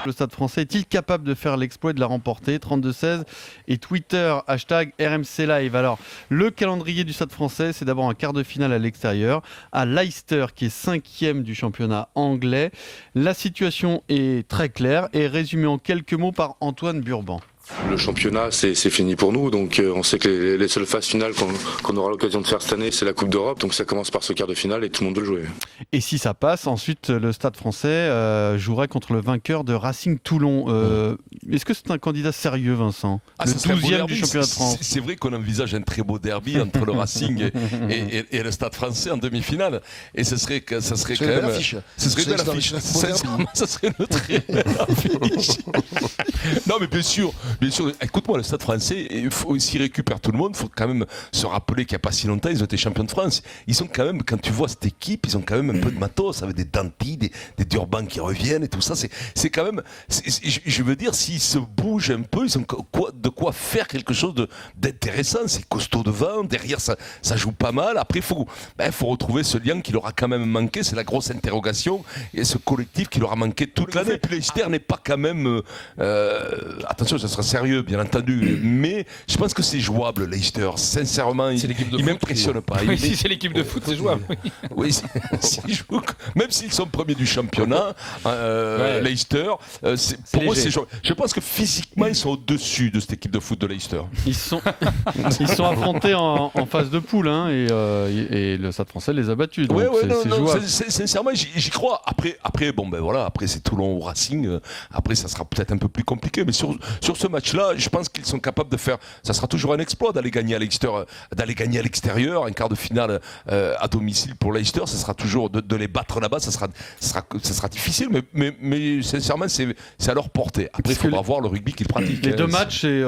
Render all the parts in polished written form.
le Stade Français est-il capable de faire l'exploit et de la remporter? 32-16 et Twitter #RMC Live. Alors, le calendrier du Stade Français, c'est d'abord un quart de finale à l'extérieur, à Leicester, qui est 5e du championnat anglais. La situation est très claire et résumée en quelques mots par Antoine Burban. Le championnat, c'est fini pour nous, donc on sait que les seules phases finales qu'on aura l'occasion de faire cette année, c'est la Coupe d'Europe, donc ça commence par ce quart de finale et tout le monde veut le jouer. Et si ça passe, ensuite le Stade Français jouerait contre le vainqueur de Racing Toulon. Est-ce que c'est un candidat sérieux, Vincent? Le 12e du championnat de France. C'est vrai qu'on envisage un très beau derby entre le Racing et le Stade Français en demi-finale, et ça serait quand même... Ce serait une belle affiche. Sincèrement, ça serait une très belle affiche. Non mais bien sûr, écoute-moi, le Stade Français, s'il récupère tout le monde, il faut quand même se rappeler qu'il n'y a pas si longtemps, ils ont été champions de France. Ils sont quand même, quand tu vois cette équipe, ils ont quand même un peu de matos, avec des Danti, des Durban qui reviennent et tout ça. C'est quand même, je veux dire, s'ils se bougent un peu, ils ont de quoi faire quelque chose d'intéressant. C'est costaud devant, derrière ça joue pas mal. Après, il faut retrouver ce lien qui leur a quand même manqué, c'est la grosse interrogation, et ce collectif qui leur a manqué toute l'année. Puis Leicester n'est pas quand même... attention, ça sera sérieux, bien entendu, mais je pense que c'est jouable, Leicester. Sincèrement, il m'impressionne pas. Oui, si c'est l'équipe de foot, c'est jouable. Oui, même s'ils sont premiers du championnat, Leicester, pour moi, c'est jouable. Je pense que physiquement, ils sont au-dessus de cette équipe de foot de Leicester. Ils sont affrontés en phase de poule, hein, et le Stade Français les a battus. Donc c'est jouable. Sincèrement, j'y crois. Après, bon, ben voilà, après c'est Toulon ou Racing. Après, ça sera peut-être un peu plus compliqué, mais sur ce match-là, je pense qu'ils sont capables de faire. Ça sera toujours un exploit d'aller gagner à Leicester, d'aller gagner à l'extérieur, un quart de finale à domicile pour Leicester. Ça sera toujours de les battre là-bas. Ça sera difficile, mais sincèrement, c'est à leur portée. Après, il faudra voir le rugby qu'ils pratiquent. Les deux matchs, c'est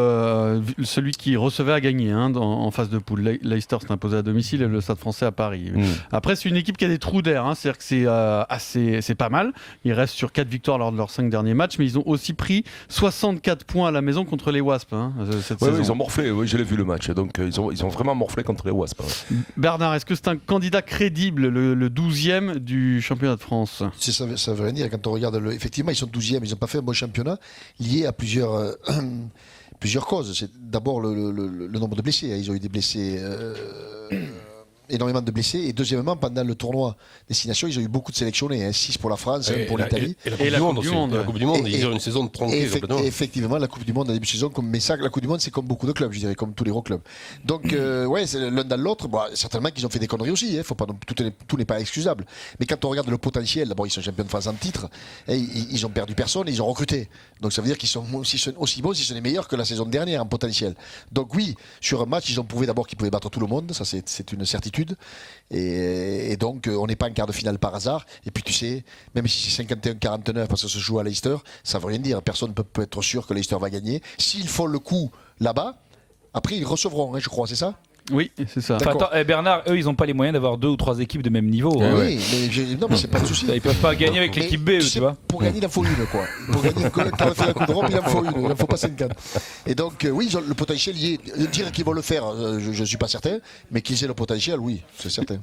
celui qui recevait à gagner, hein, en phase de poule. Leicester s'est imposé à domicile et le Stade Français à Paris. Après, c'est une équipe qui a des trous d'air, hein, c'est-à-dire que c'est pas mal. Ils restent sur 4 victoires lors de leurs 5 derniers matchs, mais ils ont aussi pris 64 points à la maison contre les Wasps, hein, cette saison. Ils ont morflé, je l'ai vu le match, donc ils ont vraiment morflé contre les Wasps. Bernard, est-ce que c'est un candidat crédible, le 12e du championnat de France? Ça veut rien dire, quand on regarde, effectivement ils sont 12e, ils n'ont pas fait un bon championnat, lié à plusieurs causes. C'est d'abord le nombre de blessés, ils ont eu des blessés... énormément de blessés, et deuxièmement, pendant le tournoi Destination, ils ont eu beaucoup de sélectionnés, 6 pour la France, 1 pour l'Italie. Et la Coupe du Monde. La Coupe du Monde, ils ont une saison tronquée. Effectivement, la Coupe du Monde en début de saison, mais ça, la Coupe du Monde, c'est comme beaucoup de clubs, je dirais, comme tous les gros clubs. Donc, c'est l'un dans l'autre. Bon, certainement qu'ils ont fait des conneries aussi, faut pas, tout n'est pas excusable. Mais quand on regarde le potentiel, d'abord, ils sont champions de France en titre, ils ont perdu personne, et ils ont recruté. Donc, ça veut dire qu'ils sont aussi bons, si ce n'est meilleurs que la saison dernière en potentiel. Donc, oui, sur un match, ils ont prouvé d'abord qu'ils pouvaient battre tout le monde, ça c'est une certitude. Et donc on n'est pas en quart de finale par hasard, et puis tu sais, même si c'est 51-49 parce que ça se joue à Leicester, ça veut rien dire, personne ne peut être sûr que Leicester va gagner. S'ils font le coup là-bas, après ils recevront, hein, je crois, c'est ça? Oui, c'est ça. Attends, Bernard, eux, ils n'ont pas les moyens d'avoir 2 ou 3 équipes de même niveau. Oui, mais c'est pas le souci. Ils peuvent pas gagner avec l'équipe B, tu vois. Pour gagner, il en faut une, quoi. Pour gagner, quand on fait la Coupe d'Europe, il en faut une. Il en faut pas 50. Et donc, oui, ils ont le potentiel. Dire qu'ils vont le faire, je ne suis pas certain, mais qu'ils aient le potentiel, oui, c'est certain.